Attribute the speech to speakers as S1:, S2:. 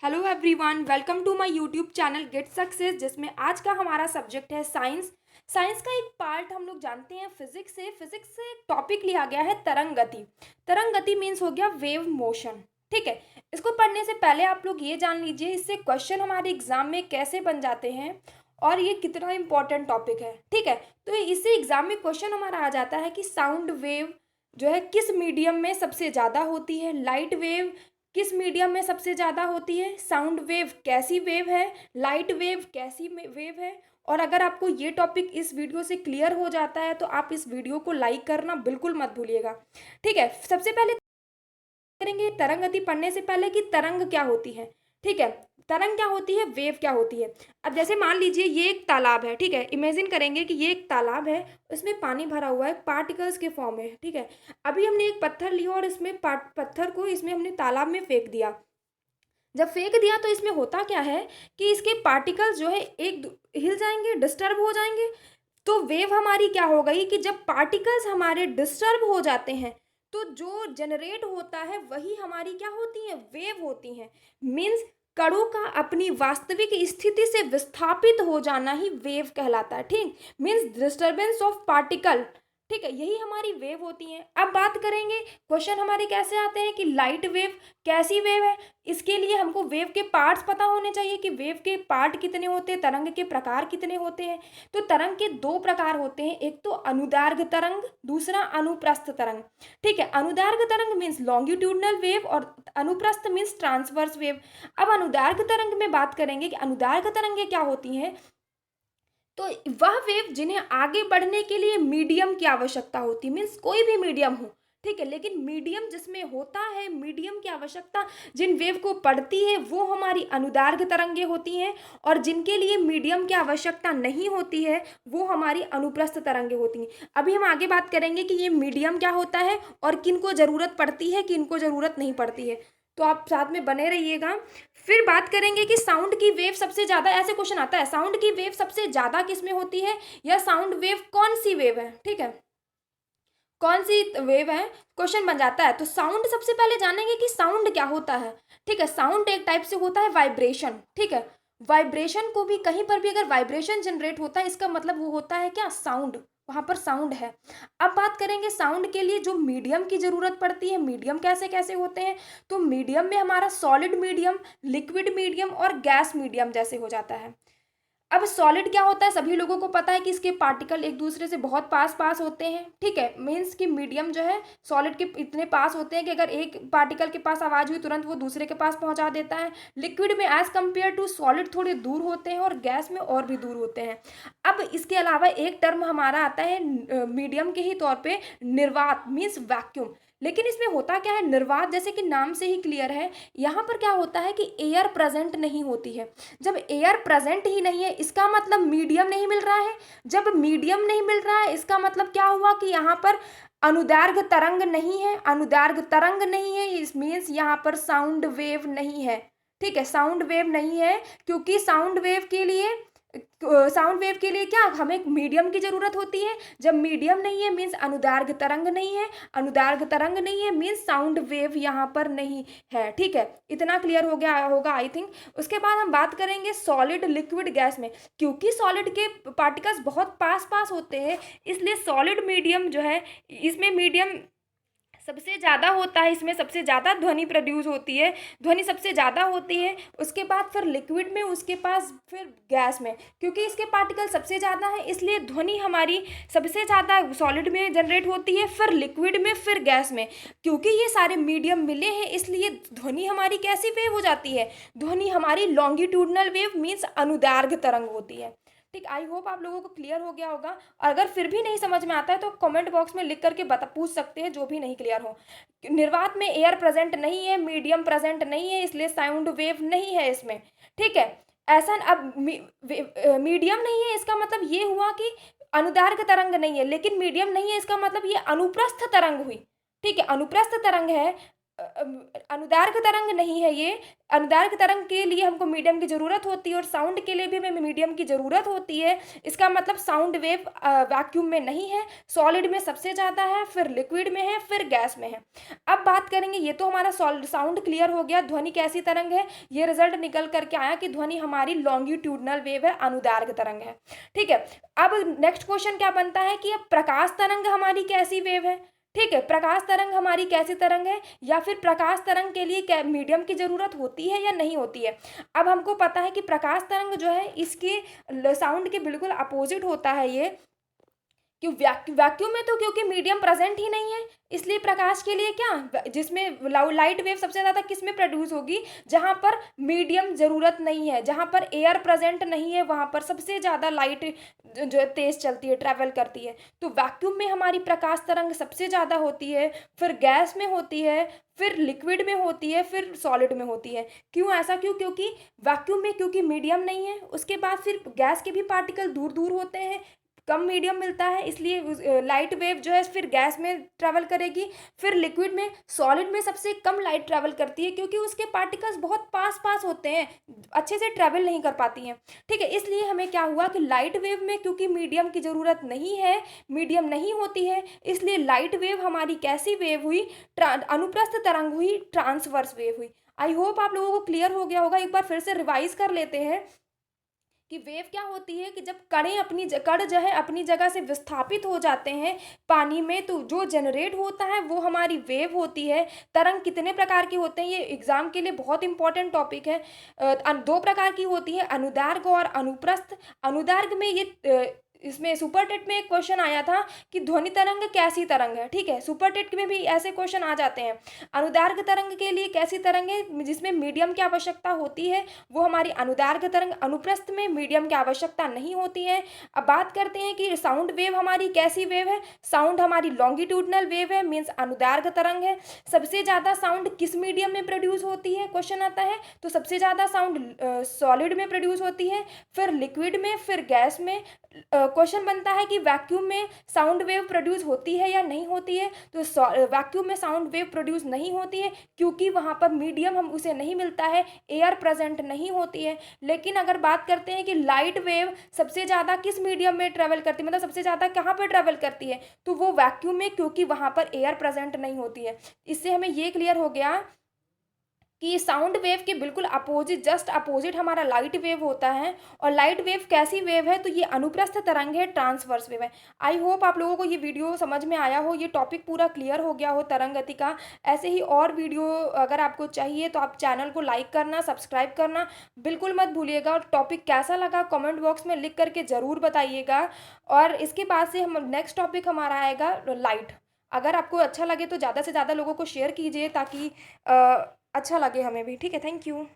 S1: Hello everyone, welcome to my YouTube channel Get Success, जिसमें आज का हमारा सब्जेक्ट है साइंस। साइंस का एक पार्ट हम लोग जानते हैं फिजिक्स से एक टॉपिक लिया गया है तरंग गति। तरंग गति मीन्स हो गया वेव मोशन। ठीक है, इसको पढ़ने से पहले आप लोग ये जान लीजिए इससे क्वेश्चन हमारे एग्जाम में कैसे बन जाते हैं और ये कितना इंपॉर्टेंट टॉपिक है। ठीक है, तो इससे एग्जाम में क्वेश्चन हमारा आ जाता है कि साउंड वेव जो है किस मीडियम में सबसे ज़्यादा होती है, लाइट वेव किस मीडियम में सबसे ज़्यादा होती है, साउंड वेव कैसी वेव है, लाइट वेव कैसी वेव है। और अगर आपको ये टॉपिक इस वीडियो से क्लियर हो जाता है तो आप इस वीडियो को लाइक करना बिल्कुल मत भूलिएगा। ठीक है, सबसे पहले करेंगे तरंग गति पढ़ने से पहले कि तरंग क्या होती है। ठीक है, तरंग क्या होती है, वेव क्या होती है। अब जैसे मान लीजिए ये एक तालाब है। ठीक है, इमेजिन करेंगे कि ये एक तालाब है, उसमें पानी भरा हुआ है पार्टिकल्स के फॉर्म में। ठीक है, अभी हमने एक पत्थर लिया और इसमें पत्थर को इसमें हमने तालाब में फेंक दिया। जब फेंक दिया तो इसमें होता क्या है कि इसके पार्टिकल्स जो है हिल जाएंगे, डिस्टर्ब हो जाएंगे। तो वेव हमारी क्या हो गई कि जब पार्टिकल्स हमारे डिस्टर्ब हो जाते हैं तो जो जनरेट होता है वही हमारी क्या होती है, वेव होती है। मीन्स कणों का अपनी वास्तविक स्थिति से विस्थापित हो जाना ही वेव कहलाता है। ठीक, मीन्स डिस्टर्बेंस ऑफ पार्टिकल। ठीक है, यही हमारी वेव होती है। अब बात करेंगे क्वेश्चन हमारे कैसे आते हैं कि लाइट वेव कैसी वेव है। इसके लिए हमको वेव के पार्ट्स पता होने चाहिए कि वेव के पार्ट कितने होते हैं, तरंग के प्रकार कितने होते हैं। तो तरंग के दो प्रकार होते हैं, एक तो अनुदैर्घ्य तरंग, दूसरा अनुप्रस्थ तरंग। ठीक है, अनुदैर्घ्य तरंग मीन्स लॉन्गिट्यूडनल वेव और अनुप्रस्थ मीन्स ट्रांसवर्स वेव। अब अनुदैर्घ्य तरंग में बात करेंगे कि अनुदैर्घ्य तरंगें क्या होती हैं। तो वह वेव जिन्हें आगे बढ़ने के लिए मीडियम की आवश्यकता होती है, मीन्स कोई भी मीडियम हो। ठीक है, लेकिन मीडियम जिसमें होता है, मीडियम की आवश्यकता जिन वेव को पड़ती है वो हमारी अनुदैर्घ्य तरंगे होती हैं। और जिनके लिए मीडियम की आवश्यकता नहीं होती है वो हमारी अनुप्रस्थ तरंगे होती हैं। अभी हम आगे बात करेंगे कि ये मीडियम क्या होता है और किन को ज़रूरत पड़ती है, किन को ज़रूरत नहीं पड़ती है। तो आप साथ में बने रहिएगा। फिर बात करेंगे कि साउंड की वेव सबसे ज़्यादा, ऐसे क्वेश्चन आता है, साउंड की वेव सबसे ज़्यादा किस में होती है या साउंड वेव कौन सी वेव है। ठीक है, कौन सी वेव है, क्वेश्चन बन जाता है। तो साउंड सबसे पहले जानेंगे कि साउंड क्या होता है। ठीक है, साउंड एक टाइप से होता है वाइब्रेशन। ठीक है, वाइब्रेशन को भी कहीं पर भी अगर वाइब्रेशन जनरेट होता है इसका मतलब वो होता है क्या, साउंड, वहां पर साउंड है। अब बात करेंगे साउंड के लिए जो मीडियम की जरूरत पड़ती है, मीडियम कैसे कैसे होते हैं। तो मीडियम में हमारा सॉलिड मीडियम, लिक्विड मीडियम और गैस मीडियम जैसे हो जाता है। अब सॉलिड क्या होता है, सभी लोगों को पता है कि इसके पार्टिकल एक दूसरे से बहुत पास पास होते हैं। ठीक है, मीन्स कि मीडियम जो है सॉलिड के इतने पास होते हैं कि अगर एक पार्टिकल के पास आवाज हुई तुरंत वो दूसरे के पास पहुंचा देता है। लिक्विड में एज कंपेयर टू सॉलिड थोड़े दूर होते हैं और गैस में और भी दूर होते हैं। अब इसके अलावा एक टर्म हमारा आता है मीडियम के ही तौर पे, निर्वात मीन्स वैक्यूम। लेकिन इसमें होता क्या है, निर्वात जैसे कि नाम से ही क्लियर है, यहाँ पर क्या होता है कि एयर प्रेजेंट नहीं होती है। जब एयर प्रेजेंट ही नहीं है इसका मतलब मीडियम नहीं मिल रहा है। जब मीडियम नहीं मिल रहा है इसका मतलब क्या हुआ कि यहाँ पर अनुदैर्घ्य तरंग नहीं है। अनुदैर्घ्य तरंग नहीं है, इस मीन्स यहाँ पर साउंड वेव नहीं है। ठीक है, साउंड वेव नहीं है क्योंकि साउंड वेव के लिए क्या हमें मीडियम की जरूरत होती है। जब मीडियम नहीं है मीन्स अनुदैर्घ्य तरंग नहीं है, अनुदैर्घ्य तरंग नहीं है मीन्स साउंड वेव यहाँ पर नहीं है। ठीक है, इतना क्लियर हो गया होगा आई थिंक। उसके बाद हम बात करेंगे सॉलिड, लिक्विड, गैस में। क्योंकि सॉलिड के पार्टिकल्स बहुत पास पास होते हैं इसलिए सॉलिड मीडियम जो है, इसमें मीडियम सबसे ज़्यादा होता है, इसमें सबसे ज़्यादा ध्वनि प्रोड्यूस होती है, ध्वनि सबसे ज़्यादा होती है। उसके बाद फिर लिक्विड में, उसके पास फिर गैस में। क्योंकि इसके पार्टिकल सबसे ज़्यादा है इसलिए ध्वनि हमारी सबसे ज़्यादा सॉलिड में जनरेट होती है, फिर लिक्विड में, फिर गैस में। क्योंकि ये सारे मीडियम मिले हैं इसलिए ध्वनि हमारी कैसी वेव हो जाती है, ध्वनि हमारी लॉन्गिट्यूडनल वेव मीन्स अनुदैर्घ्य तरंग होती है। ठीक, आई होप आप लोगों को क्लियर हो गया होगा। और अगर फिर भी नहीं समझ में आता है तो कमेंट बॉक्स में लिख करके पूछ सकते हैं, जो भी नहीं क्लियर हो। निर्वात में एयर प्रेजेंट नहीं है, मीडियम प्रेजेंट नहीं है इसलिए साउंड वेव नहीं है इसमें। ठीक है, ऐसा अब मीडियम नहीं है इसका मतलब ये हुआ कि अनुदैर्घ्य तरंग नहीं है, लेकिन मीडियम नहीं है इसका मतलब ये अनुप्रस्थ तरंग हुई। ठीक है, अनुप्रस्थ तरंग है, अनुदैर्घ्य तरंग नहीं है ये। अनुदैर्घ्य तरंग के लिए हमको मीडियम की ज़रूरत होती है और साउंड के लिए भी हमें मीडियम की ज़रूरत होती है। इसका मतलब साउंड वेव वैक्यूम में नहीं है, सॉलिड में सबसे ज़्यादा है, फिर लिक्विड में है, फिर गैस में है। अब बात करेंगे, ये तो हमारा साउंड क्लियर हो गया, ध्वनि कैसी तरंग है, ये रिजल्ट निकल करके आया कि ध्वनि हमारी लॉन्गिट्यूडनल वेव है, अनुदैर्घ्य तरंग है। ठीक है, अब नेक्स्ट क्वेश्चन क्या बनता है कि अब प्रकाश तरंग हमारी कैसी वेव है। ठीक है, प्रकाश तरंग हमारी कैसी तरंग है, या फिर प्रकाश तरंग के लिए मीडियम की ज़रूरत होती है या नहीं होती है। अब हमको पता है कि प्रकाश तरंग जो है इसके साउंड के बिल्कुल अपोजिट होता है ये, कि वैक्यूम में तो क्योंकि मीडियम प्रेजेंट ही नहीं है, इसलिए प्रकाश के लिए क्या, जिसमें लाइट वेव सबसे ज़्यादा किस में प्रोड्यूस होगी, जहाँ पर मीडियम ज़रूरत नहीं है, जहाँ पर एयर प्रेजेंट नहीं है, वहाँ पर सबसे ज़्यादा लाइट जो है तेज़ चलती है, ट्रैवल करती है। तो वैक्यूम में हमारी प्रकाश तरंग सबसे ज़्यादा होती है, फिर गैस में होती है, फिर लिक्विड में होती है, फिर सॉलिड में होती है। क्यों, ऐसा क्यों, क्योंकि वैक्यूम में क्योंकि मीडियम नहीं है, उसके बाद फिर गैस के भी पार्टिकल दूर दूर होते हैं, कम मीडियम मिलता है, इसलिए लाइट वेव जो है फिर गैस में ट्रैवल करेगी, फिर लिक्विड में, सॉलिड में सबसे कम लाइट ट्रैवल करती है क्योंकि उसके पार्टिकल्स बहुत पास पास होते हैं, अच्छे से ट्रैवल नहीं कर पाती हैं। ठीक है, इसलिए हमें क्या हुआ कि लाइट वेव में क्योंकि मीडियम की ज़रूरत नहीं है, मीडियम नहीं होती है, इसलिए लाइट वेव हमारी कैसी वेव हुई, अनुप्रस्थ तरंग हुई, ट्रांसवर्स वेव हुई। आई होप आप लोगों को क्लियर हो गया होगा। एक बार फिर से रिवाइज कर लेते हैं कि वेव क्या होती है, कि जब कण जो है अपनी जगह से विस्थापित हो जाते हैं पानी में, तो जो जनरेट होता है वो हमारी वेव होती है। तरंग कितने प्रकार के होते हैं, ये एग्जाम के लिए बहुत इंपॉर्टेंट टॉपिक है। दो प्रकार की होती है, अनुदैर्घ्य और अनुप्रस्थ। अनुदैर्घ्य में इसमें सुपर टेट में एक क्वेश्चन आया था कि ध्वनि तरंग कैसी तरंग है। ठीक है, सुपर टेट में भी ऐसे क्वेश्चन आ जाते हैं। अनुदैर्घ्य तरंग के लिए कैसी तरंग है, जिसमें मीडियम की आवश्यकता होती है, वो हमारी अनुदैर्घ्य तरंग। अनुप्रस्थ में मीडियम की आवश्यकता नहीं होती है। अब बात करते हैं कि साउंड वेव हमारी कैसी वेव है। साउंड हमारी लॉन्गिट्यूडनल वेव है, मीन्स अनुदैर्घ्य तरंग है। सबसे ज़्यादा साउंड किस मीडियम में प्रोड्यूस होती है, क्वेश्चन आता है, तो सबसे ज़्यादा साउंड सॉलिड में प्रोड्यूस होती है, फिर लिक्विड में, फिर गैस में। क्वेश्चन बनता है कि वैक्यूम में साउंड वेव प्रोड्यूस होती है या नहीं होती है, तो वैक्यूम में साउंड वेव प्रोड्यूस नहीं होती है क्योंकि वहाँ पर मीडियम हम उसे नहीं मिलता है, एयर प्रेजेंट नहीं होती है। लेकिन अगर बात करते हैं कि लाइट वेव सबसे ज़्यादा किस मीडियम में ट्रेवल करती है, मतलब सबसे ज़्यादा कहाँ पर ट्रेवल करती है, तो वो वैक्यूम में, क्योंकि वहाँ पर एयर प्रेजेंट नहीं होती है। इससे हमें ये क्लियर हो गया कि साउंड वेव के बिल्कुल अपोजिट, जस्ट अपोजिट हमारा लाइट वेव होता है। और लाइट वेव कैसी वेव है, तो ये अनुप्रस्थ तरंग है, ट्रांसवर्स वेव है। आई होप आप लोगों को ये वीडियो समझ में आया हो, ये टॉपिक पूरा क्लियर हो गया हो तरंग गति का। ऐसे ही और वीडियो अगर आपको चाहिए तो आप चैनल को लाइक करना, सब्सक्राइब करना बिल्कुल मत भूलिएगा। और टॉपिक कैसा लगा कमेंट बॉक्स में लिख करके ज़रूर बताइएगा। और इसके बाद से हम नेक्स्ट टॉपिक हमारा आएगा लाइट। अगर आपको अच्छा लगे तो ज़्यादा से ज़्यादा लोगों को शेयर कीजिए ताकि अच्छा लगे हमें भी। ठीक है, थैंक यू।